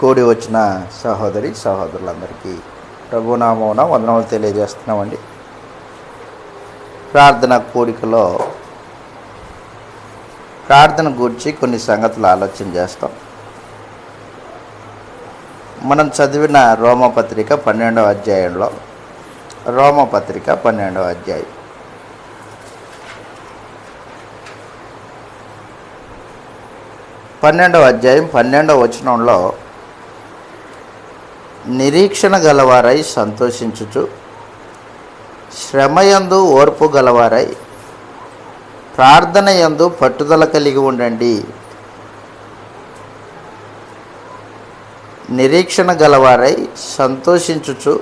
కూడి వచ్చిన సహోదరి సహోదరులందరికీ ప్రభునామమున వందనములు తెలియజేస్తున్నామండి. ప్రార్థన కూడికలో ప్రార్థన గూర్చి కొన్ని సంగతులు ఆలోచన చేస్తాం. మనం చదివిన రోమపత్రిక 12వ అధ్యాయంలో రోమపత్రిక 12వ అధ్యాయం 12వ వచనంలో నిరీక్షణ గలవారై సంతోషించుచు శ్రమయందు ఓర్పు గలవారై ప్రార్థన యందు పట్టుదల కలిగి ఉండండి. నిరీక్షణ గలవారై సంతోషించుచు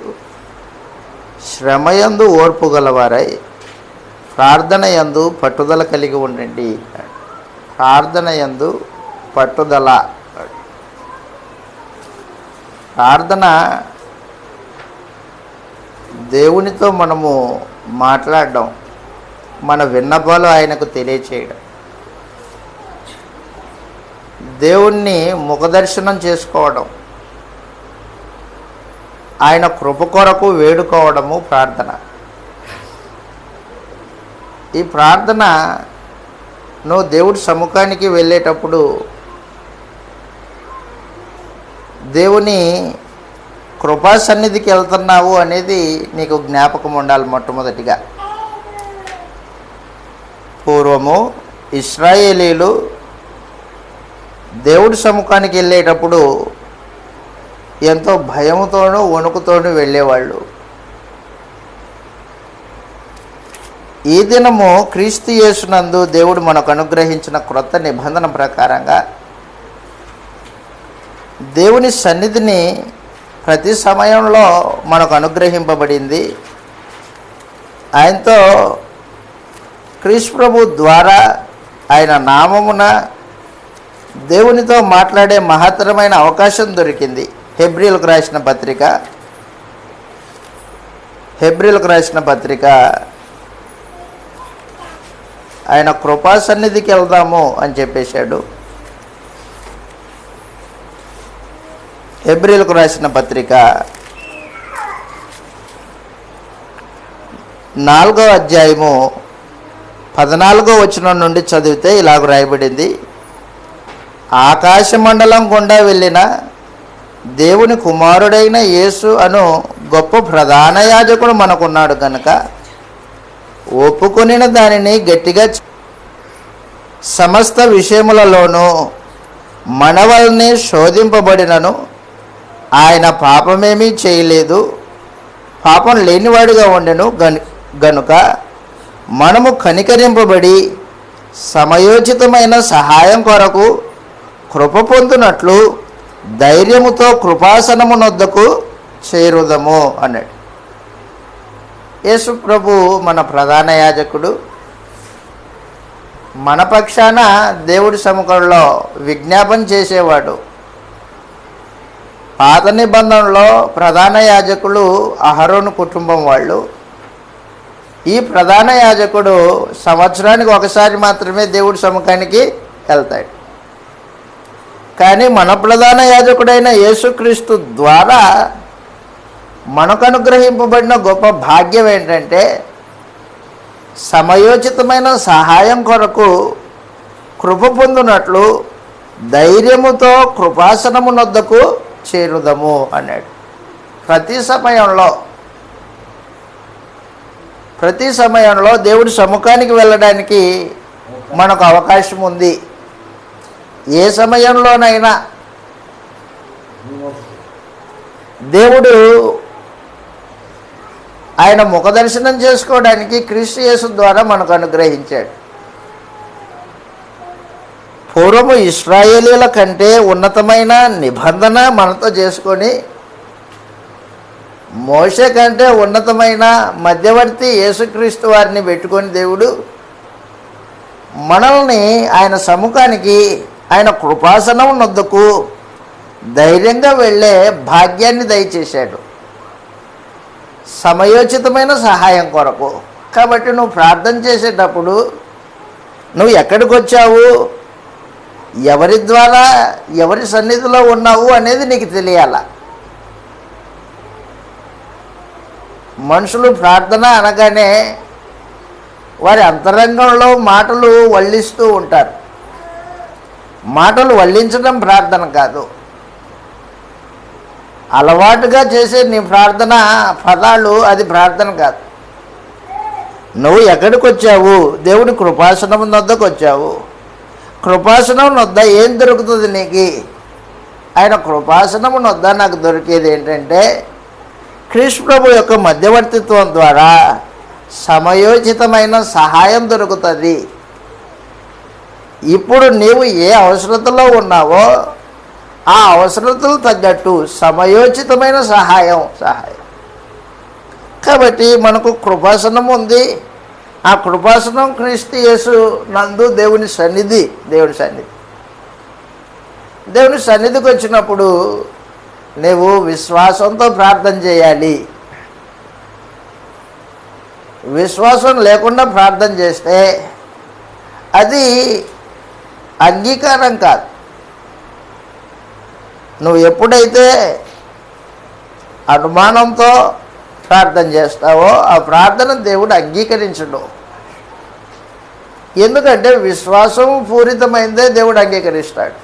శ్రమయందు ఓర్పు గలవారై ప్రార్థన యందు పట్టుదల కలిగి ఉండండి. ప్రార్థన యందు పట్టుదల. ప్రార్థన దేవునితో మనము మాట్లాడడం, మన విన్నపాలు ఆయనకు తెలియచేయడం, దేవుణ్ణి ముఖదర్శనం చేసుకోవడం, ఆయన కృప కొరకు వేడుకోవడము ప్రార్థన. ఈ ప్రార్థన నువ్వు దేవుడి సముఖానికి వెళ్ళేటప్పుడు దేవుని కృపా సన్నిధికి వెళ్తున్నావు అనేది నీకు జ్ఞాపకం ఉండాలి. మొట్టమొదటిగా పూర్వము ఇశ్రాయేలీలు దేవుడి సముఖానికి వెళ్ళేటప్పుడు ఎంతో భయముతోనూ వణుకుతోనూ వెళ్ళేవాళ్ళు. ఈ దినము క్రీస్తు యేసునందు దేవుడు మనకు అనుగ్రహించిన క్రొత్త నిబంధన ప్రకారంగా దేవుని సన్నిధిని ప్రతి సమయంలో మనకు అనుగ్రహింపబడింది. ఆయనతో క్రీస్తు ప్రభు ద్వారా ఆయన నామమున దేవునితో మాట్లాడే మహత్తరమైన అవకాశం దొరికింది. హెబ్రీలకు రాసిన పత్రిక ఆయన కృపా సన్నిధికి వెళ్దాము అని చెప్పేశాడు. హెబ్రీలకు రాసిన పత్రిక 4వ అధ్యాయము 14వ వచనం నుండి చదివితే ఇలాగ రాయబడింది. ఆకాశమండలం గుండా వెళ్ళిన దేవుని కుమారుడైన యేసు అను గొప్ప ప్రధాన యాజకుడు మనకున్నాడు కనుక ఒప్పుకొనిన దానిని గట్టిగా సమస్త విషయములలోనూ మన వలనే శోధింపబడినను ఆయన పాపమేమీ చేయలేదు, పాపం లేనివాడిగా ఉండెను గనుక మనము కనికరింపబడి సమయోచితమైన సహాయం కొరకు కృప పొందునట్లు ధైర్యముతో కృపాసనమునొద్దకు చేరుదము అన్నాడు. యేసు ప్రభు మన ప్రధాన యాజకుడు. మన పక్షాన దేవుడి సముఖంలో విజ్ఞాపన చేసేవాడు. పాత నిబంధనలో ప్రధాన యాజకులు అహరోను కుటుంబం వాళ్ళు. ఈ ప్రధాన యాజకుడు సంవత్సరానికి ఒకసారి మాత్రమే దేవుడి సముఖానికి వెళ్తాడు. కానీ మన ప్రధాన యాజకుడైన యేసుక్రీస్తు ద్వారా మనకు అనుగ్రహింపబడిన గొప్ప భాగ్యం ఏంటంటే సమయోచితమైన సహాయం కొరకు కృప పొందునట్లు ధైర్యముతో కృపాసనమునొద్దకు చేరుదము అన్నాడు. ప్రతి సమయంలో దేవుడి సముఖానికి వెళ్ళడానికి మనకు అవకాశం ఉంది. ఏ సమయంలోనైనా దేవుడు ఆయన ముఖదర్శనం చేసుకోవడానికి క్రీస్తు యేసు ద్వారా మనకు అనుగ్రహించాడు. పూర్వము ఇశ్రాయేలీల కంటే ఉన్నతమైన నిబంధన మనతో చేసుకొని మోషే కంటే ఉన్నతమైన మధ్యవర్తి యేసుక్రీస్తు వారిని పెట్టుకొని దేవుడు మనల్ని ఆయన సముఖానికి ఆయన కృపాసనం నొద్దకు ధైర్యంగా వెళ్ళే భాగ్యాన్ని దయచేశాడు సమయోచితమైన సహాయం కొరకు. కాబట్టి నువ్వు ప్రార్థన చేసేటప్పుడు నువ్వు ఎక్కడికి వచ్చావు, ఎవరి ద్వారా ఎవరి సన్నిధిలో ఉన్నావు అనేది నీకు తెలియాల. మనుషులు ప్రార్థన అనగానే వారి అంతరంగంలో మాటలు వల్లిస్తూ ఉంటారు. మాటలు వల్లించడం ప్రార్థన కాదు. అలవాటుగా చేసే నీ ప్రార్థన పదాలు అది ప్రార్థన కాదు. నువ్వు ఎక్కడికి వచ్చావు? దేవుని కృపాసనం వద్దకు వచ్చావు. కృపాసనం వద్ద ఏం దొరుకుతుంది నీకు? ఆయన కృపాసనం వద్ద నాకు దొరికేది ఏంటంటే క్రీస్తు ప్రభు యొక్క మధ్యవర్తిత్వం ద్వారా సమయోచితమైన సహాయం దొరుకుతుంది. ఇప్పుడు నీవు ఏ అవసరతలో ఉన్నావో ఆ అవసరతలు తగ్గట్టు సమయోచితమైన సహాయం. కాబట్టి మనకు కృపాసనం ఉంది. ఆ కృపాసనం క్రీస్తు యేసు నందు దేవుని సన్నిధికి వచ్చినప్పుడు నీవు విశ్వాసంతో ప్రార్థన చేయాలి. విశ్వాసం లేకుండా ప్రార్థన చేస్తే అది అంగీకారం కాదు. నువ్వు ఎప్పుడైతే అనుమానంతో ప్రార్థన చేస్తావో ఆ ప్రార్థన దేవుడు అంగీకరించడు. ఎందుకంటే విశ్వాసం పూరితమైందే దేవుడు అంగీకరిస్తాడు.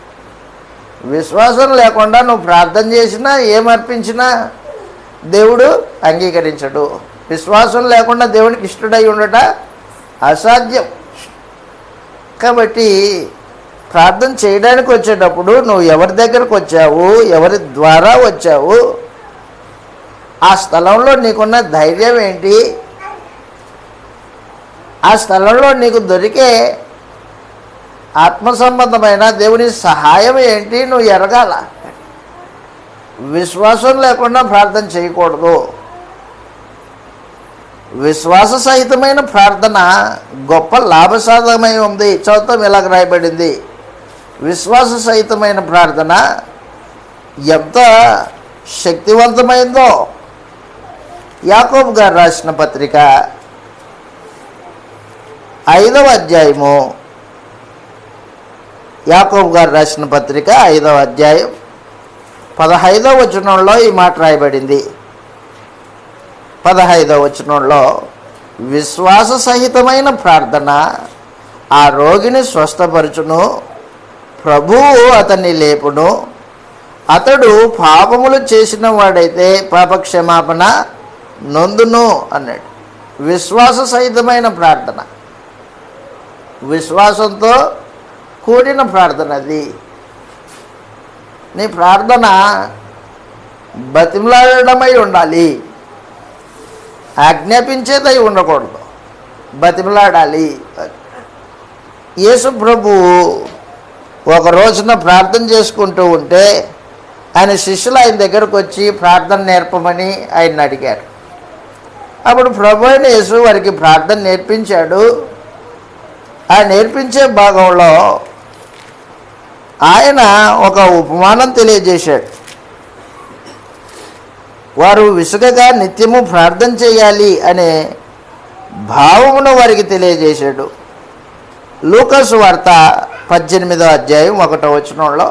విశ్వాసం లేకుండా నువ్వు ప్రార్థన చేసినా ఏమర్పించినా దేవుడు అంగీకరించడు. విశ్వాసం లేకుండా దేవునికి ఇష్టడై ఉండట అసాధ్యం. కాబట్టి ప్రార్థన చేయడానికి వచ్చేటప్పుడు నువ్వు ఎవరి దగ్గరకు వచ్చావు, ఎవరి ద్వారా వచ్చావు, ఆ స్థలంలో నీకున్న ధైర్యం ఏంటి, ఆ స్థలంలో నీకు దొరికే ఆత్మ సంబంధమైన దేవుని సహాయం ఏంటి నువ్వు ఎరగాల. విశ్వాసం లేకుండా ప్రార్థన చేయకూడదు. విశ్వాస సహితమైన ప్రార్థన గొప్ప లాభసాధకమై ఉంది. చదువుతాం ఇలాగ రాయబడింది. విశ్వాస సహితమైన ప్రార్థన ఎంత శక్తివంతమైందో. యాకోబు గారు రాసిన పత్రిక 5వ అధ్యాయము, యాకోబు గారు రాసిన పత్రిక 5వ అధ్యాయం 15వ వచనంలో ఈ మాట రాయబడింది. 15వ వచనంలో విశ్వాస సహితమైన ప్రార్థన ఆ రోగిని స్వస్థపరచును, ప్రభువు అతన్ని లేపును, అతడు పాపములు చేసిన వాడైతే పాపక్షమాపణ నొందును అన్నాడు. విశ్వాస సహితమైన ప్రార్థన, విశ్వాసంతో కూడిన ప్రార్థన అది. నీ ప్రార్థన బతిమలాడమై ఉండాలి, ఆజ్ఞాపించేదై ఉండకూడదు. బతిమలాడాలి. యేసు ప్రభువు ఒక రోజున ప్రార్థన చేసుకుంటూ ఉంటే ఆయన శిష్యులు ఆయన దగ్గరకు వచ్చి ప్రార్థన నేర్పమని ఆయన అడిగారు. అప్పుడు ప్రభు అయిన యేసు వారికి ప్రార్థన నేర్పించాడు. ఆ నేర్పించే భాగంలో ఆయన ఒక ఉపమానం తెలియజేశాడు. వారు విసుగగా నిత్యము ప్రార్థన చేయాలి అనే భావమును వారికి తెలియజేశాడు. లూకాసు వార్త 18వ అధ్యాయం 1వ వచనంలో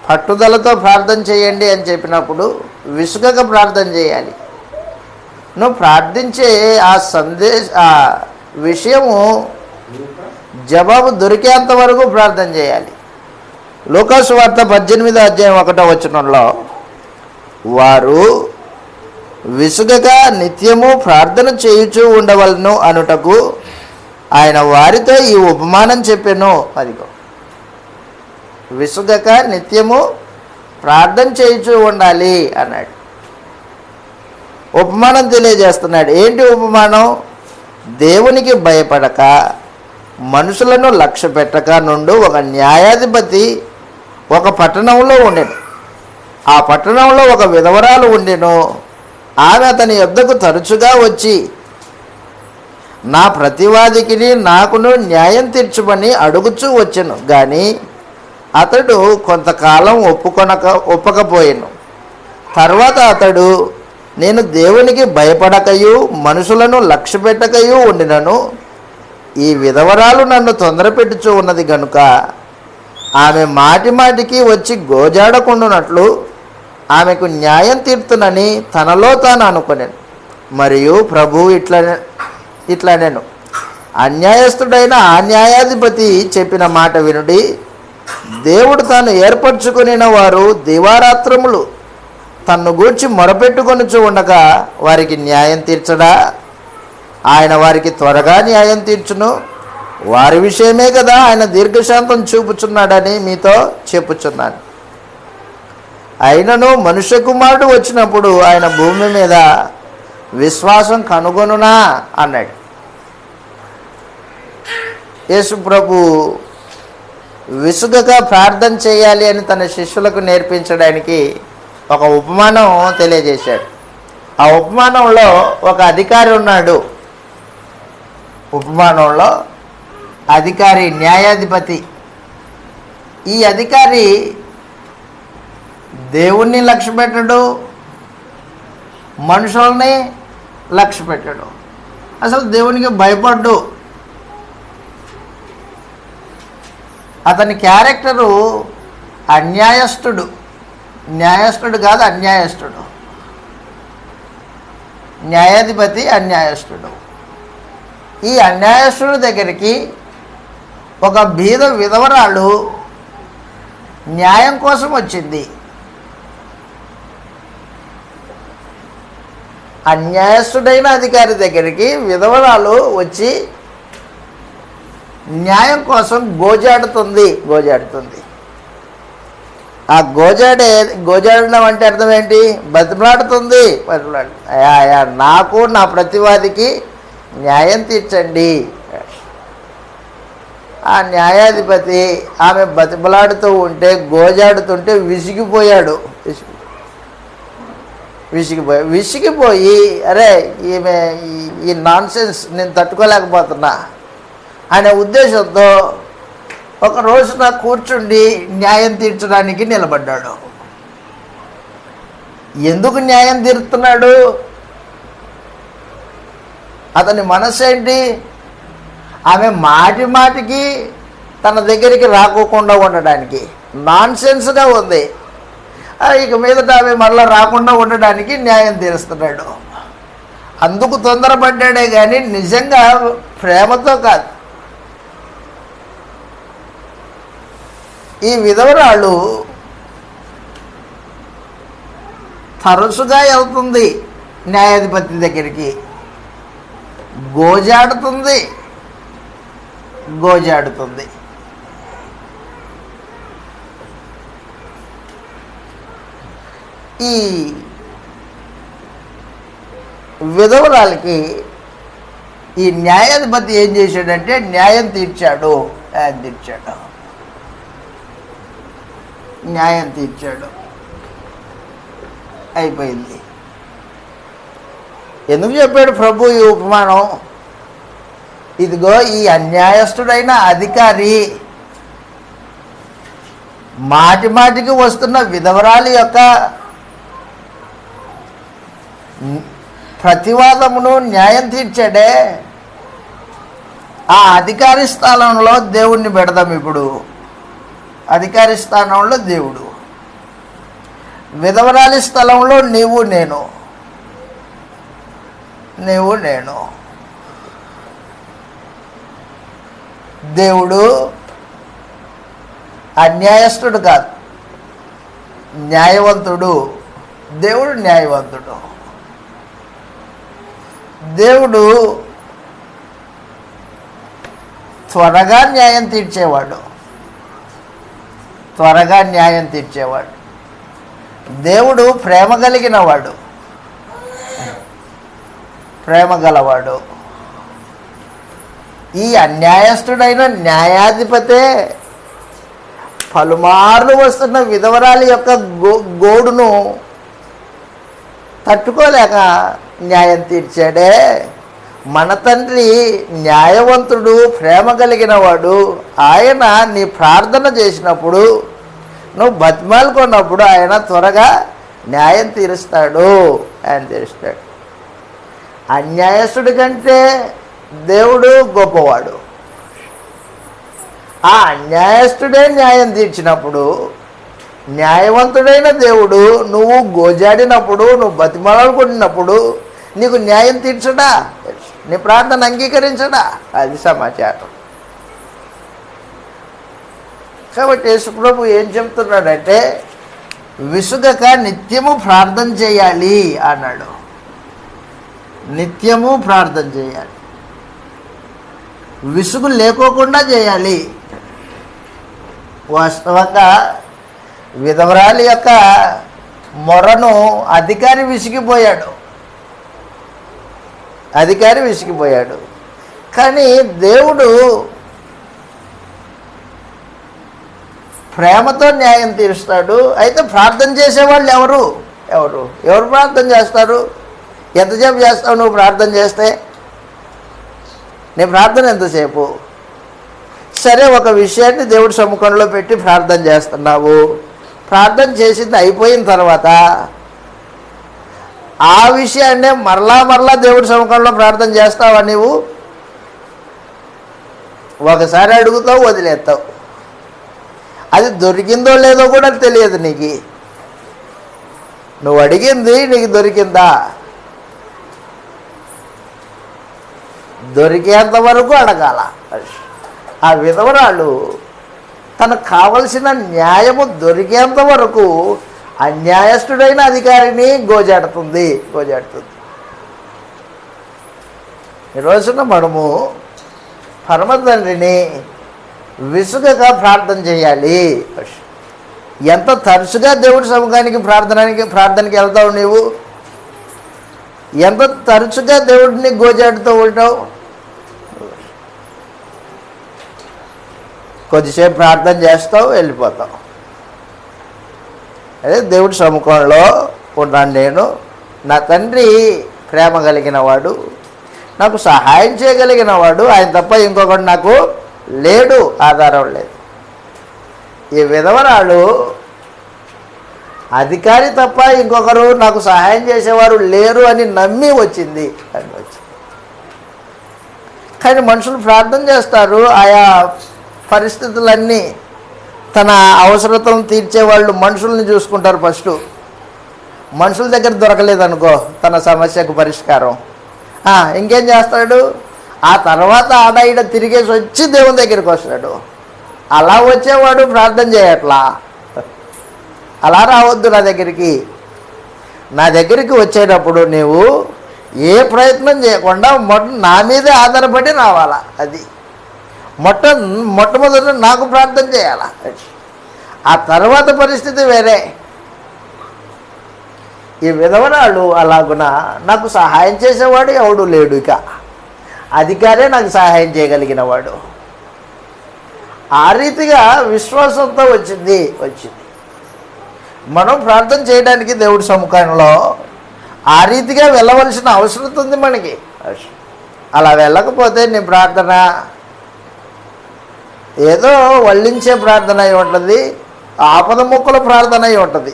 పట్టుదలతో ప్రార్థన చేయండి అని చెప్పినప్పుడు విసుగక ప్రార్థన చేయాలి. నువ్వు ప్రార్థించే ఆ విషయము జవాబు దొరికేంత వరకు ప్రార్థన చేయాలి. లూకాసు వార్త 18వ అధ్యాయం 1వ వచనంలో వారు విసుగక నిత్యము ప్రార్థన చేయుచూ ఉండవలను అనుటకు ఆయన వారితో ఈ ఉపమానం చెప్పెను. అదిగో, విసుగక నిత్యము ప్రార్థన చేయుచూ ఉండాలి అన్నాడు. ఉపమానం తెలియజేస్తున్నాడు. ఏంటి ఉపమానం? దేవునికి భయపడక మనుషులను లక్ష్య పెట్టక నుండి ఒక న్యాయాధిపతి ఒక పట్టణంలో ఉండెను. ఆ పట్టణంలో ఒక విధవరాలు ఉండెను. ఆమె అతని యొద్దకు తరచుగా వచ్చి నా ప్రతివాదికిని నాకును న్యాయం తీర్చమని అడుగుచూ వచ్చెను. కానీ అతడు కొంతకాలం ఒప్పకపోయాను. తర్వాత అతడు, నేను దేవునికి భయపడకయు మనుషులను లక్ష్య పెట్టకయు ఉండినను ఈ విధవరాలు నన్ను తొందరపెట్టుచూ ఉన్నది గనుక ఆమె మాటి మాటికి వచ్చి గోజాడకుండునట్లు ఆమెకు న్యాయం తీర్తునని తనలో తాను అనుకునేను. మరియు ప్రభువు ఇట్లా నేను అన్యాయస్తుడైన ఆ న్యాయాధిపతి చెప్పిన మాట వినుడి. దేవుడు తాను ఏర్పరచుకునిన వారు దివారాత్రములు తన్ను గూర్చి మొరపెట్టుకొనుచు ఉండగా వారికి న్యాయం తీర్చడా? ఆయన వారికి త్వరగా న్యాయం తీర్చును. వారి విషయమే కదా ఆయన దీర్ఘశాంతం చూపుచున్నాడని మీతో చెప్పుచున్నాను. అయినను మనుష్య కుమారుడు వచ్చినప్పుడు ఆయన భూమి మీద విశ్వాసం కనుగొనునా అన్నాడు. యేసు ప్రభు విసుగక ప్రార్థన చేయాలి అని తన శిష్యులకు నేర్పించడానికి ఒక ఉపమానం తెలియజేశాడు. ఆ ఉపమానంలో ఒక అధికారి ఉన్నాడు. ఉపమానంలో అధికారి, న్యాయాధిపతి. ఈ అధికారి దేవుణ్ణి లక్ష్య పెట్టడు, మనుషుల్ని లక్ష్య పెట్టడు, అసలు దేవునికి భయపడ్డు. అతని క్యారెక్టరు అన్యాయస్తుడు. న్యాయస్తుడు కాదు, అన్యాయస్తుడు. న్యాయాధిపతి అన్యాయస్తుడు. ఈ అన్యాయస్తుడి దగ్గరికి ఒక బీద విధవరాలు న్యాయం కోసం వచ్చింది. అన్యాయస్తుడైన అధికారి దగ్గరికి విధవరాలు వచ్చి న్యాయం కోసం గోజాడుతుంది. ఆ గోజాడడం అంటే అర్థం ఏంటి? బతిమలాడుతుంది. అయ్యా నాకు నా ప్రతివాదికి న్యాయం తీర్చండి. ఆ న్యాయాధిపతి ఆమె బతిమలాడుతూ ఉంటే, గోజాడుతుంటే విసిగిపోయాడు. విసిగిపోయి అరే ఈమె ఈ నాన్సెన్స్ నేను తట్టుకోలేకపోతున్నా అనే ఉద్దేశంతో ఒక రోజున కూర్చుండి న్యాయం తీర్చడానికి నిలబడ్డాడు. ఎందుకు న్యాయం తీరుతున్నాడు? అతని మనసు ఏంటి? ఆమె మాటి మాటికి తన దగ్గరికి రాకోకుండా ఉండడానికి. నాన్సెన్స్గా ఉంది. ఇక మీదట ఆమె మళ్ళీ రాకుండా ఉండడానికి న్యాయం తీరుస్తున్నాడు. అందుకు తొందరపడ్డాడే కానీ నిజంగా ప్రేమతో కాదు. ఈ విధవరాలు తరచుగా వెళ్తుంది న్యాయాధిపతి దగ్గరికి, గోజాడుతుంది. ఈ విధవరాలకి ఈ న్యాయాధిపతి ఏం చేశాడంటే న్యాయం తీర్చాడు. అయిపోయింది. ఎందుకు చెప్పాడు ప్రభు ఈ ఉపమానం? ఇదిగో ఈ అన్యాయస్తుడైన అధికారి మాటి మాటికి వస్తున్న విధవరాలి యొక్క ప్రతివాదమును న్యాయం తీర్చాడే. ఆ అధికారి స్థానంలో దేవుణ్ణి పెడదాం. ఇప్పుడు అధికారి స్థానంలో దేవుడు, విధవరాలి స్థలంలో నీవు నేను. దేవుడు అన్యాయస్తుడు కాదు, న్యాయవంతుడు. దేవుడు న్యాయవంతుడు. దేవుడు త్వరగా న్యాయం తీర్చేవాడు. దేవుడు ప్రేమ గలవాడు. ఈ అన్యాయస్తుడైన న్యాయాధిపతే పలుమార్లు వస్తున్న విధవరాలి యొక్క గోడును తట్టుకోలేక న్యాయం తీర్చాడే. మన తండ్రి న్యాయవంతుడు, ప్రేమ కలిగిన వాడు. ఆయన నీ ప్రార్థన చేసినప్పుడు, నువ్వు బతిమాలుకున్నప్పుడు ఆయన త్వరగా న్యాయం తీరుస్తాడు. అన్యాయస్తుడి కంటే దేవుడు గొప్పవాడు. ఆ అన్యాయస్తుడే న్యాయం తీర్చినప్పుడు, న్యాయవంతుడైన దేవుడు నువ్వు గోజాడినప్పుడు, నువ్వు బతిమాలాడుకుంటున్నప్పుడు నీకు న్యాయం తీర్చడా? నీ ప్రార్థన అంగీకరించడా? అది సమాచారం. కాబట్టి యేసుప్రభు ఏం చెప్తున్నాడంటే, విసుగక నిత్యము ప్రార్థన చేయాలి అన్నాడు. నిత్యము ప్రార్థన చేయాలి, విసుగు లేకోకుండా చేయాలి. వాస్తవంగా విధవరాలి యొక్క మొరను అధికారి విసిగిపోయాడు. కానీ దేవుడు ప్రేమతో న్యాయం తీరుస్తాడు. అయితే ప్రార్థన చేసేవాళ్ళు ఎవరు ప్రార్థన చేస్తారు? ఎంతసేపు చేస్తావు నువ్వు ప్రార్థన చేస్తే? నీ ప్రార్థన ఎంతసేపు? సరే, ఒక విషయాన్ని దేవుడి సముఖంలో పెట్టి ప్రార్థన చేస్తున్నావు. ప్రార్థన చేసింది అయిపోయిన తర్వాత ఆ విషయాన్నే మరలా దేవుడి సముఖంలో ప్రార్థన చేస్తావా? నీవు ఒకసారి అడుగుతావు, వదిలేస్తావు. అది దొరికిందో లేదో కూడా తెలియదు నీకు. నువ్వు అడిగింది నీకు దొరికిందా? దొరికేంత వరకు అడగాల. ఆ విధవరాలు తనకు కావలసిన న్యాయము దొరికేంత వరకు అన్యాయస్తుడైన అధికారిని గోజాడుతుంది. ఈ రోజున మనము పరమతండ్రిని విసుగగా ప్రార్థన చేయాలి. ఎంత తరచుగా దేవుడి సముఖానికి ప్రార్థనకి వెళ్తావు నీవు? ఎంత తరచుగా దేవుడిని గోజాడుతూ ఉంటావు? కొద్దిసేపు ప్రార్థన చేస్తావు, వెళ్ళిపోతావు. అదే దేవుడి సముఖంలో ఉన్నాను నేను, నా తండ్రి ప్రేమ కలిగిన వాడు, నాకు సహాయం చేయగలిగిన వాడు, ఆయన తప్ప ఇంకొకటి నాకు లేడు, ఆధారం లేదు. ఈ విధవరాలు అధికారి తప్ప ఇంకొకరు నాకు సహాయం చేసేవారు లేరు అని నమ్మి వచ్చింది. కానీ మనుషులు ప్రార్థన చేస్తారు, ఆయా పరిస్థితులన్నీ తన అవసరతలను తీర్చేవాళ్ళు మనుషుల్ని చూసుకుంటారు. ఫస్ట్ మనుషుల దగ్గర దొరకలేదనుకో తన సమస్యకు పరిష్కారం, ఇంకేం చేస్తాడు? ఆ తర్వాత ఆడ తిరిగేసి వచ్చి దేవుని దగ్గరికి వస్తాడు. అలా వచ్చేవాడు ప్రార్థన చేయట్లా. అలా రావద్దు నా దగ్గరికి వచ్చేటప్పుడు నీవు ఏ ప్రయత్నం చేయకుండా నా మీదే ఆధారపడి రావాలా. అది మొట్టమొదట నాకు ప్రార్థన చేయాలా. ఆ తర్వాత పరిస్థితి వేరే. ఈ విధవరాలు అలాగున నాకు సహాయం చేసేవాడు ఎవడు లేడు, ఇక అధికారే నాకు సహాయం చేయగలిగిన వాడు. ఆ రీతిగా విశ్వాసంతో వచ్చింది. మనం ప్రార్థన చేయడానికి దేవుడి సముఖంలో ఆ రీతిగా వెళ్ళవలసిన అవసరం ఉంది మనకి. అలా వెళ్ళకపోతే నీ ప్రార్థన ఏదో వల్లించే ప్రార్థన అయి ఉంటుంది, ఆపద మొక్కుల ప్రార్థన అయి ఉంటుంది.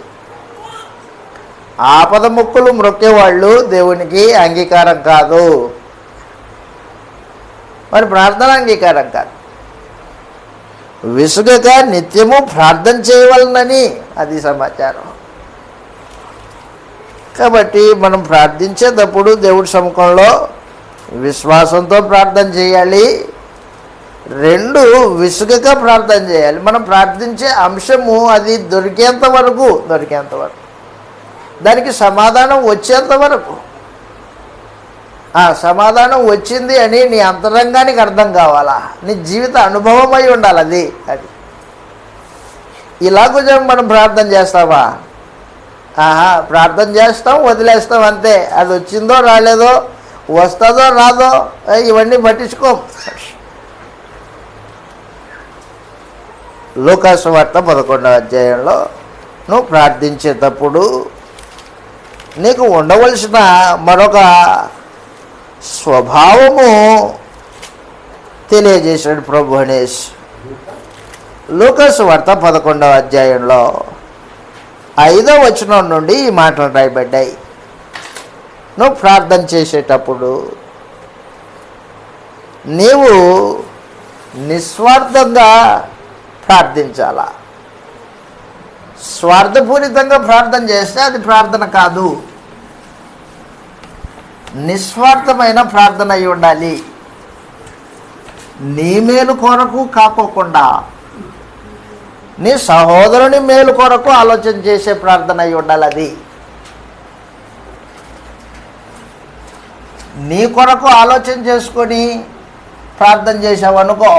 ఆపద మొక్కులు మ్రొక్కేవాళ్ళు దేవునికి అంగీకారం కాదు, మరి ప్రార్థన అంగీకారం కాదు. విసుగక నిత్యము ప్రార్థన చేయవలనని అది సమాచారం. కాబట్టి మనం ప్రార్థించేటప్పుడు దేవుడి సముఖంలో విశ్వాసంతో ప్రార్థన చేయాలి. 2, విసుగక ప్రార్థన చేయాలి. మనం ప్రార్థించే అంశము అది దొరికేంత వరకు, దానికి సమాధానం వచ్చేంత వరకు. ఆ సమాధానం వచ్చింది అని నీ అంతరంగానికి అర్థం కావాలా, నీ జీవిత అనుభవం అయి ఉండాలి. అది ఇలాగూ మనం ప్రార్థన చేస్తావా? ప్రార్థన చేస్తాం, వదిలేస్తాం అంతే. అది వచ్చిందో రాలేదో, వస్తుందో రాదో, ఇవన్నీ పట్టించుకోం. లూకాసు వార్త 11వ అధ్యాయంలో నువ్వు ప్రార్థించేటప్పుడు నీకు ఉండవలసిన మరొక స్వభావము తెలియజేశాడు ప్రభు అనేసి. లూకాసు వార్త 11వ అధ్యాయంలో 5వ వచనం నుండి ఈ మాటలు రాయబడ్డాయి. నువ్వు ప్రార్థన చేసేటప్పుడు నీవు నిస్వార్థంగా ప్రార్థించాలా. స్వార్థపూరితంగా ప్రార్థన చేస్తే అది ప్రార్థన కాదు. నిస్వార్థమైన ప్రార్థన అయి ఉండాలి. నీ మేలు కొరకు కాకోకుండా నీ సహోదరుని మేలు కొరకు ఆలోచన చేసే ప్రార్థన అయి ఉండాలి. అది నీ కొరకు ఆలోచన చేసుకొని ప్రార్థన చేసావనుకో,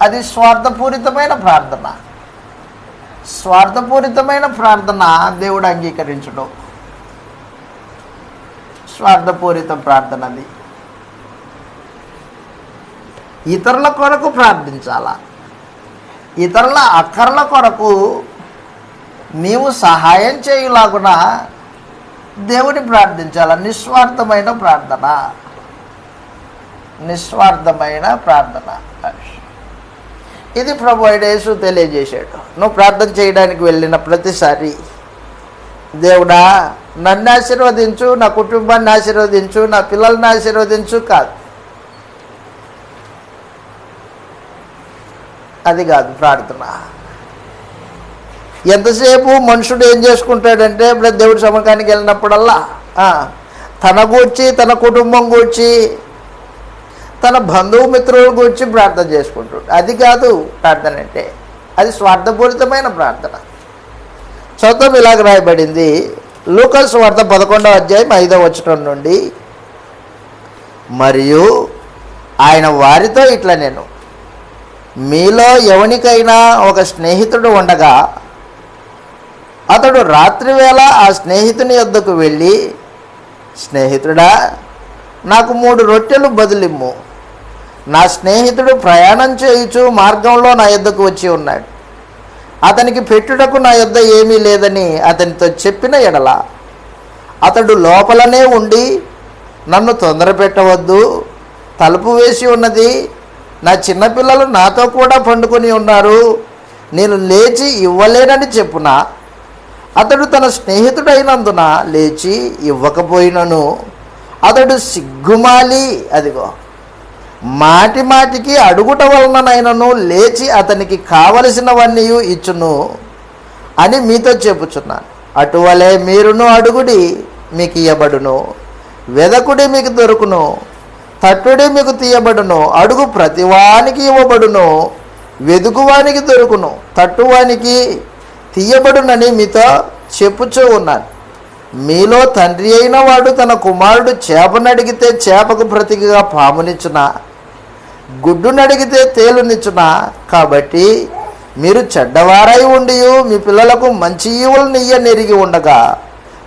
అది స్వార్థపూరితమైన ప్రార్థన. స్వార్థపూరితమైన ప్రార్థన దేవుడు అంగీకరించడు. స్వార్థపూరిత ప్రార్థన అది. ఇతరుల కొరకు ప్రార్థించాలా. ఇతరుల అక్కర్ల కొరకు నీవు సహాయం చేయులాగున దేవుని ప్రార్థించాల. నిస్వార్థమైన ప్రార్థన, నిస్వార్థమైన ప్రార్థన. ఇది ప్రభువైన యేసు తెలియజేశాడు. నువ్వు ప్రార్థన చేయడానికి వెళ్ళిన ప్రతిసారి, దేవుడా నన్ను ఆశీర్వదించు, నా కుటుంబాన్ని ఆశీర్వదించు, నా పిల్లల్ని ఆశీర్వదించు కాదు. అది కాదు ప్రార్థన. ఎంతసేపు మనుషుడు ఏం చేసుకుంటాడంటే, ఇప్పుడు దేవుడి సముఖానికి వెళ్ళినప్పుడల్లా తన గూర్చి, తన కుటుంబం గూర్చి, తన బంధుమిత్రుల గురించి ప్రార్థన చేసుకుంటాడు. అది కాదు ప్రార్థన అంటే. అది స్వార్థపూరితమైన ప్రార్థన. చదువు ఇలాగ రాయబడింది, లూకాసు వార్త 11వ అధ్యాయం 5వ వచనం నుండి, మరియు ఆయన వారితో ఇట్లా, నేను మీలో ఎవనికైనా ఒక స్నేహితుడు ఉండగా అతడు రాత్రివేళ ఆ స్నేహితుని యొద్దకు వెళ్ళి, స్నేహితుడా నాకు 3 రొట్టెలు బదులిమ్ము, నా స్నేహితుడు ప్రయాణం చేయుచు మార్గంలో నా యొద్దకు వచ్చి ఉన్నాడు, అతనికి పెట్టుటకు నా యొద్ద ఏమీ లేదని అతనితో చెప్పిన ఎడల, అతడు లోపలనే ఉండి నన్ను తొందర పెట్టవద్దు, తలుపు వేసి ఉన్నది, నా చిన్నపిల్లలు నాతో కూడా పండుకొని ఉన్నారు, నేను లేచి ఇవ్వలేనని చెప్పున, అతడు తన స్నేహితుడైనందున లేచి ఇవ్వకపోయినను అతడు సిగ్గుమాలి, అదిగో మాటి మాటికి అడుగుట వలననైనను లేచి అతనికి కావలసినవన్నీ ఇచ్చును అని మీతో చెప్పుచున్నాను. అటువలే మీరును అడుగుడి మీకు ఇయ్యబడును, వెదకుడి మీకు దొరుకును, తట్టుడి మీకు తీయబడును, అడుగు ప్రతివానికి ఇవ్వబడును, వెదుకువానికి దొరుకును, తట్టువానికి తీయబడునని మీతో చెప్పుచూ ఉన్నాను. మీలో తండ్రి అయిన వాడు తన కుమారుడు చేపనడిగితే చేపకు ప్రతిగా పామునిచ్చునా, గుడ్డునడిగితే తేలునిచ్చునా? కాబట్టి మీరు చెడ్డవారై ఉండి మీ పిల్లలకు మంచి ఈవులను ఇయ్యనెరిగి ఉండగా,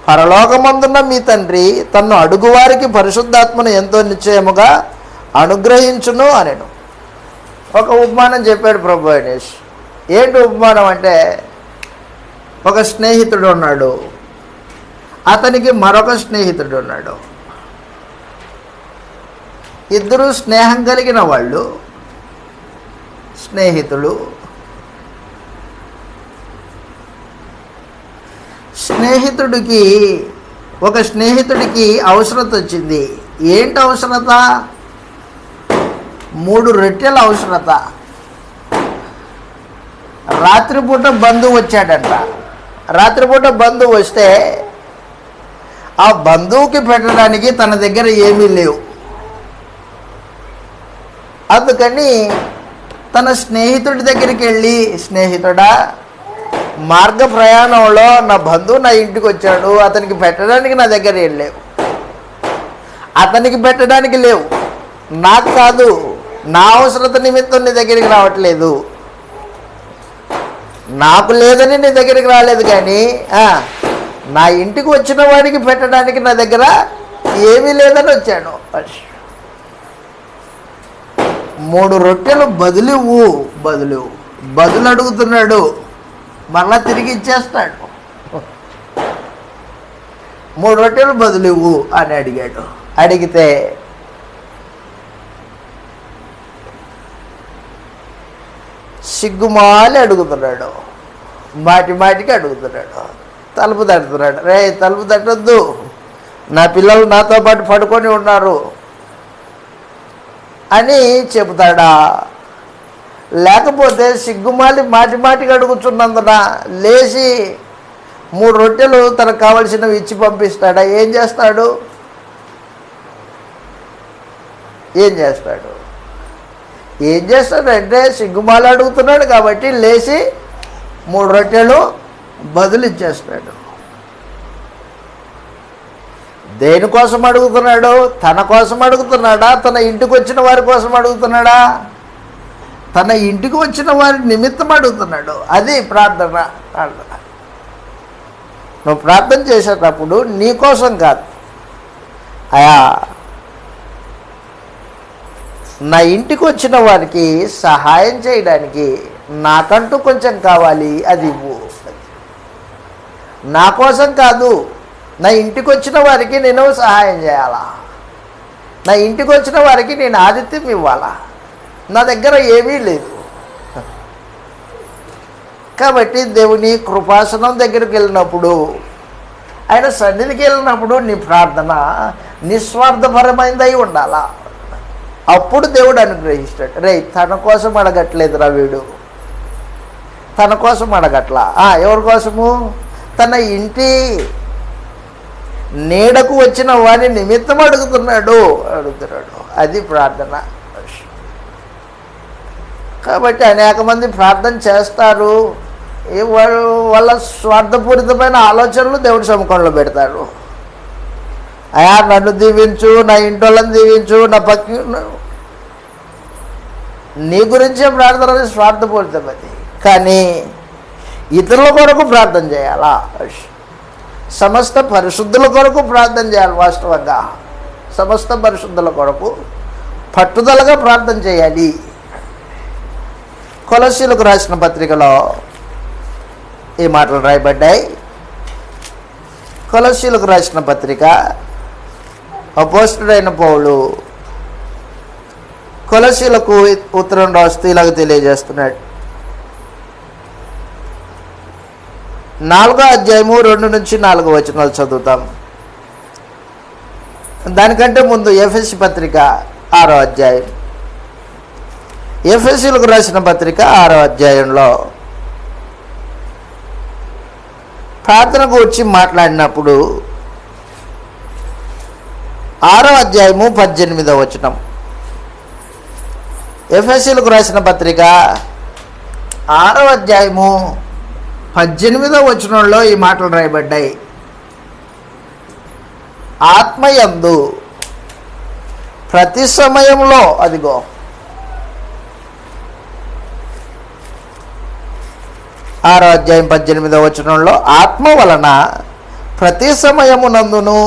పరలోకమందున్న మీ తండ్రి తన్ను అడుగువారికి పరిశుద్ధాత్మను ఎంతో నిశ్చయముగా అనుగ్రహించును అనెను. ఒక ఉపమానం చెప్పాడు ప్రభు గణేష్. ఏంటి ఉపమానం అంటే, ఒక స్నేహితుడు ఉన్నాడు, అతనికి మరొక స్నేహితుడు ఉన్నాడు. ఇద్దరు స్నేహం కలిగిన వాళ్ళు, స్నేహితులు. ఒక స్నేహితుడికి అవసరత వచ్చింది. ఏంటి అవసరత? 3 రొట్టెల అవసరత. రాత్రిపూట బంధువు వచ్చాడంట. రాత్రిపూట బంధువు వస్తే ఆ బంధువుకి పెట్టడానికి తన దగ్గర ఏమీ లేవు. అందుకని తన స్నేహితుడి దగ్గరికి వెళ్ళి, స్నేహితుడా మార్గ ప్రయాణంలో నా బంధువు నా ఇంటికి వచ్చాడు, అతనికి పెట్టడానికి నా దగ్గర ఏం లేవు, అతనికి పెట్టడానికి లేవు, నాకు కాదు, నా అవసరత నిమిత్తం నీ దగ్గరికి రావట్లేదు, నాకు లేదని నీ దగ్గరికి రాలేదు, కానీ నా ఇంటికి వచ్చిన వాడికి పెట్టడానికి నా దగ్గర ఏమీ లేదని వచ్చాను. 3 రొట్టెలు బదులు అడుగుతున్నాడు, మరలా తిరిగి ఇచ్చేస్తాడు. 3 రొట్టెలు బదులివ్వు అని అడిగాడు. అడిగితే సిగ్గుమాలి అడుగుతున్నాడు, మాటి మాటికి అడుగుతున్నాడు, తలుపు తట్టుతున్నాడు. రే తలుపు తట్టొద్దు, నా పిల్లలు నాతో పాటు పడుకొని ఉన్నారు అని చెబుతాడా? లేకపోతే సిగ్గుమాలి మాటి మాటికి అడుగుతున్నందున లేచి 3 రొట్టెలు తనకు కావలసినవి ఇచ్చి పంపిస్తాడా? ఏం చేస్తాడు? అంటే సిగ్గుమాలి అడుగుతున్నాడు కాబట్టి లేచి 3 రొట్టెలు బదులు ఇచ్చేస్తాడు. దేనికోసం అడుగుతున్నాడు? తన కోసం అడుగుతున్నాడా? తన ఇంటికి వచ్చిన వారి కోసం అడుగుతున్నాడా? తన ఇంటికి వచ్చిన వారి నిమిత్తం అడుగుతున్నాడు. అది ప్రార్థన. నువ్వు ప్రార్థన చేసేటప్పుడు నీ కోసం కాదు, అయా నా ఇంటికి వచ్చిన వారికి సహాయం చేయడానికి నాకంటూ కొంచెం కావాలి, అది ఇవ్వు. నా కోసం కాదు, నా ఇంటికి వచ్చిన వారికి నేను సహాయం చేయాలా, నా ఇంటికి వచ్చిన వారికి నేను ఆతిథ్యం ఇవ్వాలా. నా దగ్గర ఏమీ లేదు కాబట్టి దేవుని కృపాసనం దగ్గరికి వెళ్ళినప్పుడు, ఆయన సన్నిధికి వెళ్ళినప్పుడు నీ ప్రార్థన నిస్వార్థపరమైనదై ఉండాలా. అప్పుడు దేవుడు అనుగ్రహిస్తాడు. రే తన కోసం అడగట్లేదురా వీడు, తన కోసం అడగట్లా. ఎవరి కోసము? తన ఇంటి నీడకు వచ్చిన వారి నిమిత్తం అడుగుతున్నాడు. అది ప్రార్థన. కాబట్టి అనేక మంది ప్రార్థన చేస్తారు, వాళ్ళ స్వార్థపూరితమైన ఆలోచనలు దేవుడి సముఖంలో పెడతారు. అయా నన్ను దీవించు, నా ఇంటి వాళ్ళని దీవించు, నా నీ గురించే ప్రార్థన స్వార్థపూరితమైంది. కానీ ఇతరుల కొరకు ప్రార్థన చేయాలా? సమస్త పరిశుద్ధుల కొరకు ప్రార్థన చేయాలి. వాస్తవంగా సమస్త పరిశుద్ధుల కొరకు పట్టుదలగా ప్రార్థన చేయాలి. కొలస్సీలకు రాసిన పత్రికలో ఈ మాటలు రాయబడ్డాయి. కొలస్సీలకు రాసిన పత్రిక అపోస్తలుడైన పౌలు కొలస్సీలకు ఉత్తరం రాస్తూ ఇలాగ తెలియజేస్తున్నాడు. 4వ అధ్యాయము 2 నుంచి 4 వచనాలు చదువుతాం. దానికంటే ముందు ఎఫెసీ పత్రిక 6వ అధ్యాయం, ఎఫెసీలకు రాసిన పత్రిక 6వ అధ్యాయంలో ప్రార్థనకు వచ్చి మాట్లాడినప్పుడు 6వ అధ్యాయము 18వ వచనం. ఎఫెసీలకు రాసిన పత్రిక 6వ అధ్యాయము 18వ వచనంలో ఈ మాటలు రాయబడ్డాయి. ఆత్మయందు ప్రతి సమయంలో, అదిగో 6వ అధ్యాయం 18వ వచనంలో, ఆత్మ వలన ప్రతి సమయమునందును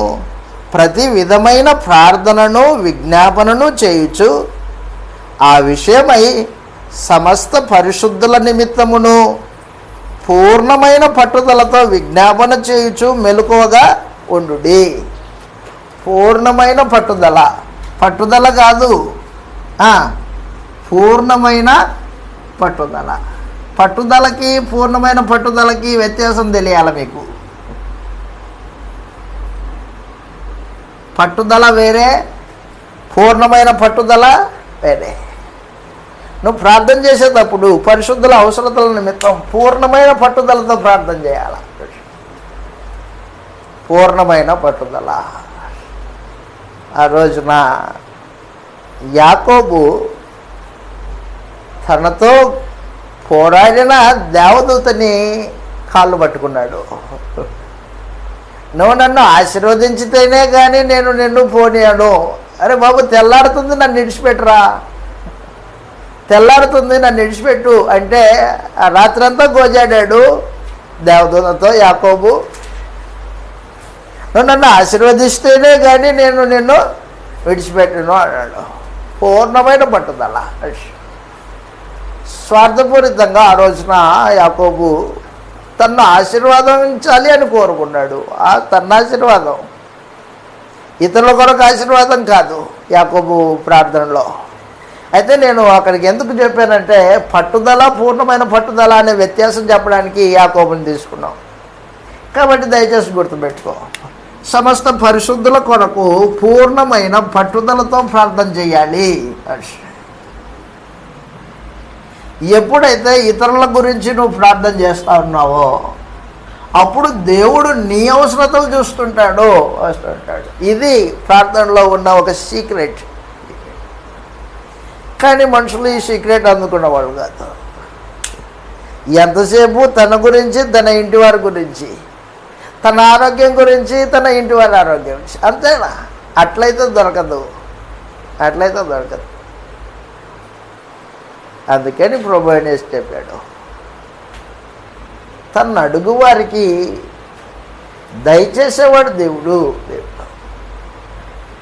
ప్రతి విధమైన ప్రార్థనను విజ్ఞాపనను చేయుచు ఆ విషయమై సమస్త పరిశుద్ధుల నిమిత్తమును పూర్ణమైన పట్టుదలతో విజ్ఞాపన చేయుచు మెలకువగా ఉండుడి. పూర్ణమైన పట్టుదల, పట్టుదల కాదు, పూర్ణమైన పట్టుదల. పట్టుదలకి పూర్ణమైన పట్టుదలకి వ్యత్యాసం తెలియాలి మీకు. పట్టుదల వేరే, పూర్ణమైన పట్టుదల వేరే. నువ్వు ప్రార్థన చేసేటప్పుడు పరిశుద్ధుల అవసరతల నిమిత్తం పూర్ణమైన పట్టుదలతో ప్రార్థన చేయాలి. పూర్ణమైన పట్టుదల. ఆ రోజున యాకోబు తనతో పోరాడిన దేవదూతని కాళ్ళు పట్టుకున్నాడు. నువ్వు నన్ను ఆశీర్వదించితేనే కానీ నేను నిన్ను పోనీయాను. అరే బాబు, తెల్లారుతుంది, నన్ను విడిచిపెట్టురా, తెల్లారుతుంది, నన్ను విడిచిపెట్టు అంటే ఆ రాత్రంతా గోజాడాడు దేవదూతతో యాకోబు. నువ్వు నన్ను ఆశీర్వదిస్తేనే కానీ నేను నిన్ను విడిచిపెట్టును అన్నాడు. పూర్ణమైన పట్టుదల. స్వార్థపూరితంగా ఆ రోజున యాకోబు తన్ను ఆశీర్వాదించాలి అని కోరుకున్నాడు. తన ఆశీర్వాదం, ఇతరుల కొరకు ఆశీర్వాదం కాదు యాకోబు ప్రార్థనలో. అయితే నేను అక్కడికి ఎందుకు చెప్పానంటే పట్టుదల, పూర్ణమైన పట్టుదల అనే వ్యత్యాసం చెప్పడానికి యాకోబుని తీసుకున్నాం. కాబట్టి దయచేసి గుర్తుపెట్టుకో, సమస్త పరిశుద్ధుల కొరకు పూర్ణమైన పట్టుదలతో ప్రార్థన చేయాలి. ఎప్పుడైతే ఇతరుల గురించి నువ్వు ప్రార్థన చేస్తూ ఉన్నావో అప్పుడు దేవుడు నీ అవసరతలు చూస్తుంటాడు. ఇది ప్రార్థనలో ఉన్న ఒక సీక్రెట్. కానీ మనుషులు ఈ సీక్రెట్ అందుకున్న వాళ్ళు కాదు. ఎంతసేపు తన గురించి, తన ఇంటి వారి గురించి, తన ఆరోగ్యం గురించి, తన ఇంటి వారి ఆరోగ్యం గురించి, అంతేనా? అట్లయితే దొరకదు. అందుకని ప్రభు అనేసి చెప్పాడు, తను అడుగు వారికి దయచేసేవాడు దేవుడు.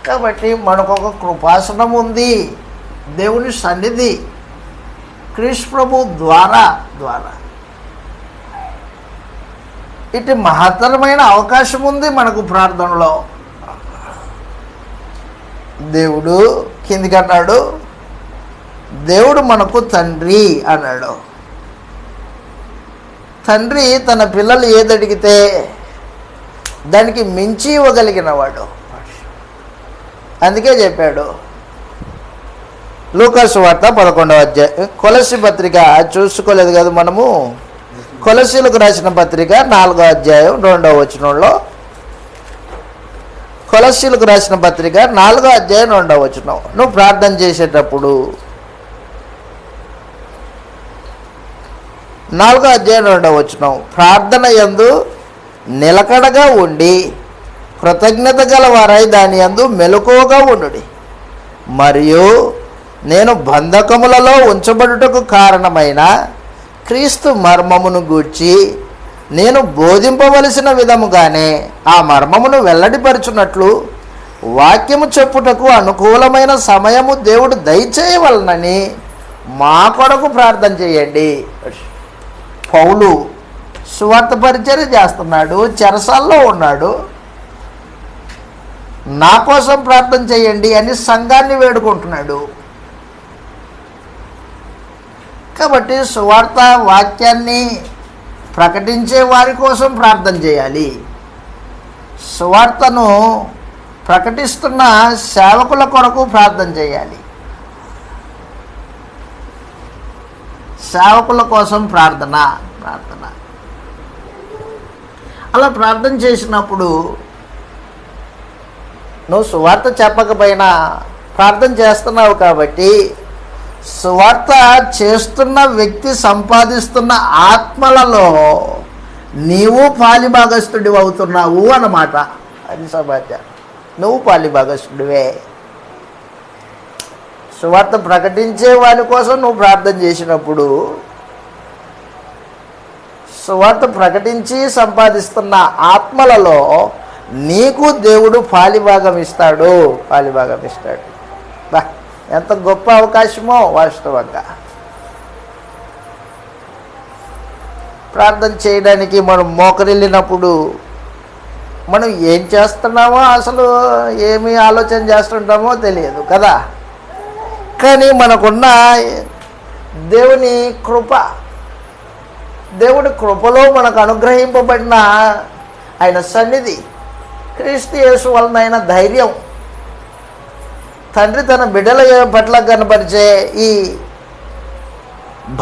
కాబట్టి మనకు ఒక కృపాసనం ఉంది, దేవుని సన్నిధి క్రీస్తు ప్రభు ద్వారా ఇటు మహత్తరమైన అవకాశం ఉంది మనకు ప్రార్థనలో. దేవుడు కిందికి అన్నాడు, దేవుడు మనకు తండ్రి అన్నాడు. తండ్రి తన పిల్లలు ఏదడిగితే దానికి మించి ఇవ్వగలిగిన వాడు. అందుకే చెప్పాడు లూకా సువార్త 11వ అధ్యాయం, కొలస్సీ పత్రిక చూసుకోలేదు కదా మనము, కొలస్సీలకు రాసిన పత్రిక 4వ అధ్యాయం 2వ వచనంలో, కొలస్సీలకు రాసిన పత్రిక 4వ అధ్యాయం 2వ వచనం, నువ్వు ప్రార్థన చేసేటప్పుడు 4వ అధ్యాయం 2వ వచనం, ప్రార్థన యందు నిలకడగా ఉండి కృతజ్ఞత గల వారై దాని యందు మెలకువగా ఉండుడి. మరియు నేను బంధకములలో ఉంచబడుటకు కారణమైన క్రీస్తు మర్మమును గూర్చి నేను బోధింపవలసిన విధముగానే ఆ మర్మమును వెల్లడిపరచున్నట్లు వాక్యము చెప్పుటకు అనుకూలమైన సమయము దేవుడు దయచేయవలనని మా కొరకు ప్రార్థన చేయండి. పౌలు సువార్త పరిచర్య చేస్తున్నాడు, చెరసాల్లో ఉన్నాడు. నా కోసం ప్రార్థన చేయండి అని సంఘాన్ని వేడుకుంటున్నాడు. కాబట్టి సువార్త వాక్యాన్ని ప్రకటించే వారి కోసం ప్రార్థన చేయాలి. సువార్తను ప్రకటిస్తున్న సేవకుల కొరకు ప్రార్థన చేయాలి. సేవకుల కోసం ప్రార్థన. అలా ప్రార్థన చేసినప్పుడు నువ్వు సువార్త చెప్పకపోయినా ప్రార్థన చేస్తున్నావు కాబట్టి సువార్త చేస్తున్న వ్యక్తి సంపాదిస్తున్న ఆత్మలలో నీవు పాలిభాగస్తుడివి అవుతున్నావు అన్నమాట. అది సమాచారం. నువ్వు పాలిభాగస్తుడివే. సువార్త ప్రకటించే వారి కోసం నువ్వు ప్రార్థన చేసినప్పుడు సువార్త ప్రకటించి సంపాదిస్తున్న ఆత్మలలో నీకు దేవుడు పాలిభాగం ఇస్తాడు. ఎంత గొప్ప అవకాశమో వాస్తవంగా. ప్రార్థన చేయడానికి మనం మోకరిల్లినప్పుడు మనం ఏం చేస్తున్నామో అసలు ఏమి ఆలోచన చేస్తుంటామో తెలియదు కదా. కానీ మనకున్న దేవుని కృపలో మనకు అనుగ్రహింపబడిన ఆయన సన్నిధి, క్రీస్తు యేసు వలన ఆయన ధైర్యం, తండ్రి తన బిడ్డల పట్ల కనపరిచే ఈ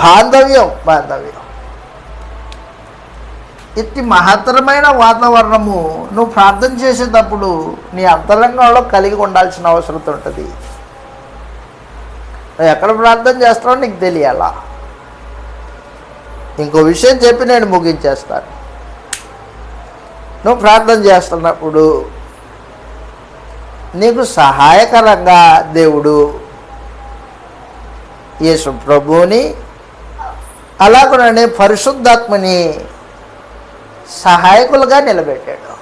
బాంధవ్యం ఇట్టి మహత్తరమైన వాతావరణము నువ్వు ప్రార్థన చేసేటప్పుడు నీ అంతరంగంలో కలిగి ఉండాల్సిన అవసరం ఉంటుంది. నువ్వు ఎక్కడ ప్రార్థన చేస్తావో నీకు తెలియాలా. ఇంకో విషయం చెప్పి నేను ముగించేస్తాను. నువ్వు ప్రార్థన చేస్తున్నప్పుడు నీకు సహాయకరంగా దేవుడు యేసు ప్రభువుని అలాగనే పరిశుద్ధాత్మని సహాయకులుగా నిలబెట్టాడు.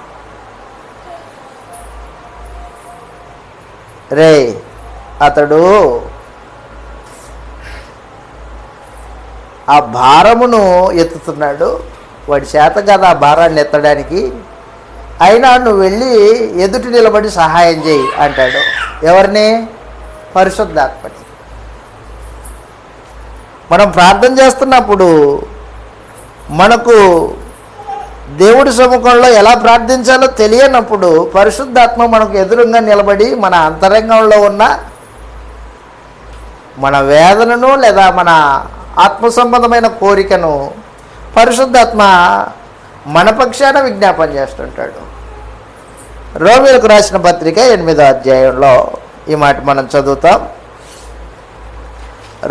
అతడు ఆ భారమును ఎత్తుతున్నాడు. వాడి చేత కదా ఆ భారాన్ని ఎత్తడానికి. అయినా నువ్వు వెళ్ళి ఎదుటి నిలబడి సహాయం చేయి అంటాడు. ఎవరిని? పరిశుద్ధాత్మని. మనం ప్రార్థన చేస్తున్నప్పుడు మనకు దేవుడి సముఖంలో ఎలా ప్రార్థించాలో తెలియనప్పుడు పరిశుద్ధాత్మ మనకు ఎదురుగా నిలబడి మన అంతరంగంలో ఉన్న మన వేదనను లేదా మన ఆత్మ సంబంధమైన కోరికను పరిశుద్ధాత్మ మన పక్షాన విజ్ఞాపన చేస్తుంటాడు. రోమీయులకు రాసిన పత్రిక 8వ అధ్యాయంలో ఈ మాట మనం చదువుతాం.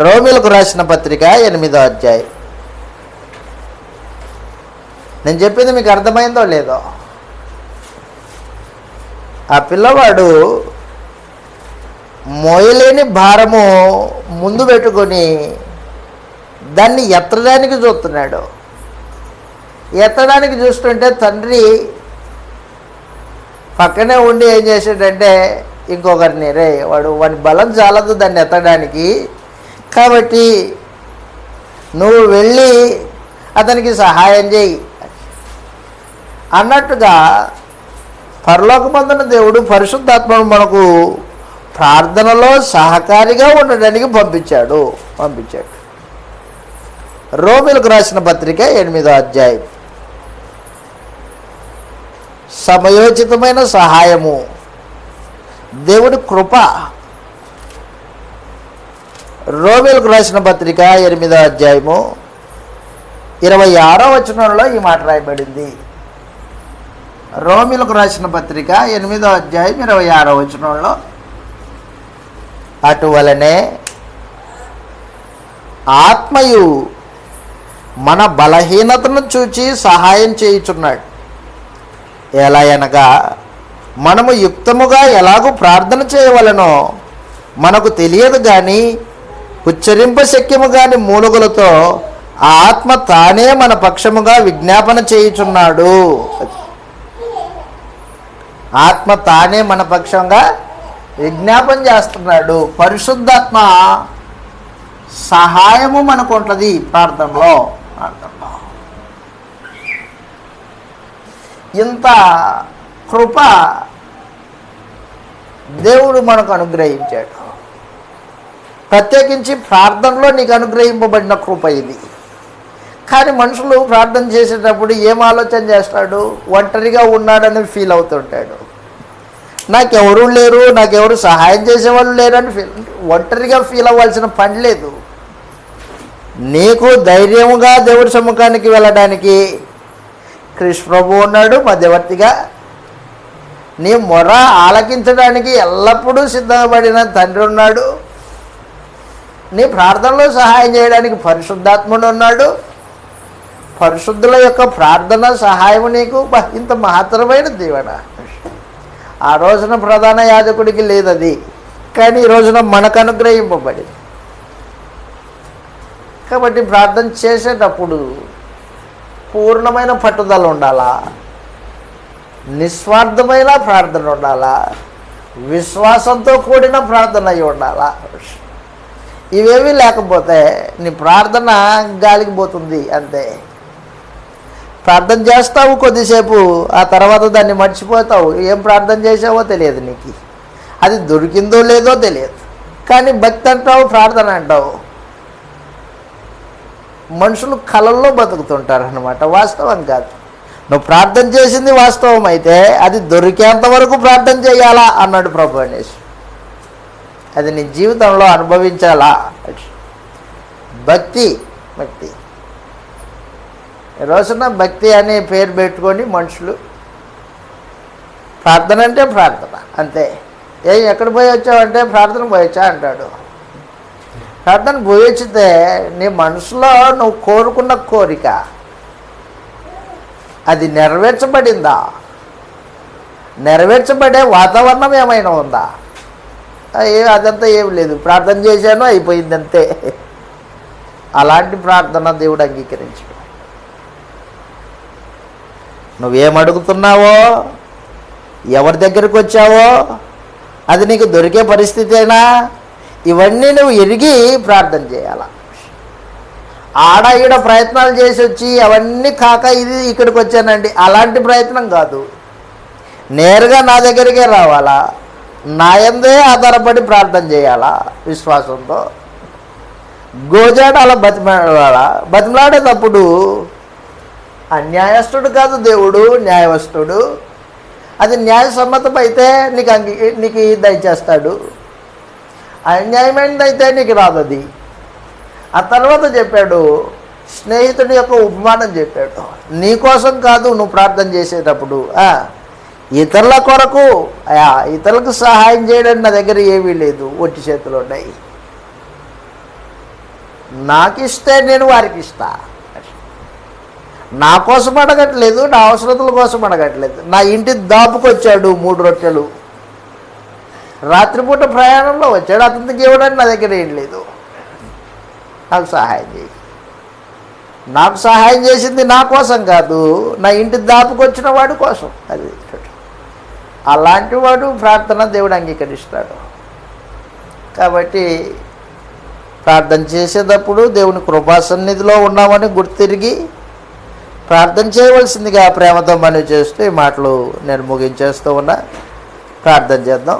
రోమీయులకు రాసిన పత్రిక 8వ అధ్యాయం. నేను చెప్పింది మీకు అర్థమైందో లేదో? ఆ పిల్లవాడు మోయలేని భారము ముందు పెట్టుకొని దాన్ని ఎత్తడానికి చూస్తున్నాడు. ఎత్తడానికి చూస్తుంటే తండ్రి పక్కనే ఉండి ఏం చేశాడంటే ఇంకొకరిని, వాడి బలం చాలదు దాన్ని ఎత్తడానికి, కాబట్టి నువ్వు వెళ్ళి అతనికి సహాయం చేయి అన్నట్టుగా పరలోకమందున దేవుడు పరిశుద్ధాత్మను మనకు ప్రార్థనలో సహకారిగా ఉండడానికి పంపించాడు. రోమీయులకు రాసిన పత్రిక 8వ అధ్యాయం. సమయోచితమైన సహాయము, దేవుడి కృప. రోమీయులకు రాసిన పత్రిక 8వ అధ్యాయము 26వ వచనంలో ఈ మాట రాయబడింది. రోమీయులకు రాసిన పత్రిక 8వ అధ్యాయం 26వ వచనంలో, అటువలనే ఆత్మయు మన బలహీనతను చూచి సహాయం చేయుచున్నాడు. ఎలా అనగా మనము యుక్తముగా ఎలాగూ ప్రార్థన చేయవలనో మనకు తెలియదు కానీ ఉచ్చరింపశక్యము కాని మూలుగులతో ఆ ఆత్మ తానే మన పక్షముగా విజ్ఞాపన చేయుచున్నాడు. ఆత్మ తానే మన పక్షంగా విజ్ఞాపన చేస్తున్నాడు. పరిశుద్ధాత్మ సహాయము మనకు ఉంటుంది ప్రార్థనలో. ఇంత కృప దేవుడు మనకు అనుగ్రహించాడు. ప్రత్యేకించి ప్రార్థనలో నీకు అనుగ్రహింపబడిన కృప ఇది. కానీ మనుషులు ప్రార్థన చేసేటప్పుడు ఏం ఆలోచన చేస్తాడు? ఒంటరిగా ఉన్నాడని ఫీల్ అవుతుంటాడు. నాకెవరూ లేరు, నాకెవరు సహాయం చేసేవాళ్ళు లేరని ఒంటరిగా ఫీల్ అవ్వాల్సిన పని లేదు. నీకు ధైర్యముగా దేవుడి సముఖానికి వెళ్ళడానికి కృష్ణ ప్రభు ఉన్నాడు మధ్యవర్తిగా. నీ మొర ఆలకించడానికి ఎల్లప్పుడూ సిద్ధపడిన తండ్రి ఉన్నాడు. నీ ప్రార్థనలో సహాయం చేయడానికి పరిశుద్ధాత్ముడు ఉన్నాడు. పరిశుద్ధుల యొక్క ప్రార్థన సహాయం నీకు ఇంత మహత్తరమైన దీవెన. ఆ రోజున ప్రధాన యాజకుడికి లేదు అది, కానీ ఈ రోజున మనకు అనుగ్రహింపబడింది. కాబట్టి ప్రార్థన చేసేటప్పుడు పూర్ణమైన పట్టుదల ఉండాలా, నిస్వార్థమైన ప్రార్థన ఉండాలా, విశ్వాసంతో కూడిన ప్రార్థన అయి ఉండాలా. ఇవేమీ లేకపోతే నీ ప్రార్థన గాలికి పోతుంది అంతే. ప్రార్థన చేస్తావు కొద్దిసేపు, ఆ తర్వాత దాన్ని మర్చిపోతావు. ఏం ప్రార్థన చేసావో తెలియదు నీకు, అది దొరికిందో లేదో తెలియదు. కానీ భక్తి అంటావు, ప్రార్థన అంటావు. మనుషులు కళల్లో బతుకుతుంటారు అన్నమాట, వాస్తవం కాదు. నువ్వు ప్రార్థన చేసింది వాస్తవం అయితే అది దొరికేంత వరకు ప్రార్థన చేయాలా అన్నాడు ప్రభు అనేసి. అది నీ జీవితంలో అనుభవించాలా. భక్తి భక్తి ఈ రోజున భక్తి అనే పేరు పెట్టుకొని మనుషులు ప్రార్థన అంటే ప్రార్థన అంతే. ఎక్కడ పోయి వచ్చావంటే ప్రార్థన పోయొచ్చా అంటాడు. ప్రార్థన పోయొచ్చితే నీ మనసులో నువ్వు కోరుకున్న కోరిక అది నెరవేర్చబడిందా? నెరవేర్చబడే వాతావరణం ఏమైనా ఉందా? అదంతా ఏమి లేదు, ప్రార్థన చేశాను అయిపోయింది అంతే. అలాంటి ప్రార్థన దేవుడు అంగీకరించు. నువ్వేమడుగుతున్నావో, ఎవరి దగ్గరికి వచ్చావో అది నీకు దొరికే పరిస్థితేనా? ఇవన్నీ నువ్వు ఎరిగి ప్రార్థన చేయాల. ఆడ ఈడ ప్రయత్నాలు చేసి వచ్చి అవన్నీ కాక ఇది ఇక్కడికి వచ్చానండి, అలాంటి ప్రయత్నం కాదు. నేరుగా నా దగ్గరికే రావాలా, నా యందే ఆధారపడి ప్రార్థన చేయాలా విశ్వాసంతో. గోజాడ అలా బతిమలాడాలా. బతిమలాడేటప్పుడు అన్యాయస్తుడు కాదు దేవుడు, న్యాయవస్తుడు. అది న్యాయసమ్మతం అయితే నీకు దయచేస్తాడు, అన్యాయమైనది అయితే నీకు రాదు. అది ఆ తర్వాత చెప్పాడు, స్నేహితుడి యొక్క ఉపమానం చెప్పాడు. నీ కోసం కాదు నువ్వు ప్రార్థన చేసేటప్పుడు, ఇతరుల కొరకు, ఇతరులకు సహాయం చేయడానికి నా దగ్గర ఏమీ లేదు, ఒట్టి చేతులు ఉన్నాయి. నాకు ఇస్తే నేను వారికి ఇస్తా. నా కోసం అడగట్లేదు, నా అవసరతల కోసం అడగట్లేదు. నా ఇంటి దాపుకొచ్చాడు 3 రొట్టెలు, రాత్రిపూట ప్రయాణంలో వచ్చాడు, అతనికి ఇవ్వడానికి నా దగ్గర ఏం లేదు, నాకు సహాయం చేయి. నాకు సహాయం చేసింది నా కోసం కాదు, నా ఇంటి దాపుకొచ్చిన వాడి కోసం. అది అలాంటి వాడు ప్రార్థన దేవుడు అంగీకరిస్తాడు. కాబట్టి ప్రార్థన చేసేటప్పుడు దేవుని కృపా సన్నిధిలో ఉన్నామని గుర్తిరిగి ప్రార్థన చేయవలసిందిగా ప్రేమతో మనవి చేస్తూ ఈ మాటలు నేను ముగించేస్తూ ఉన్నా. ప్రార్థన చేద్దాం.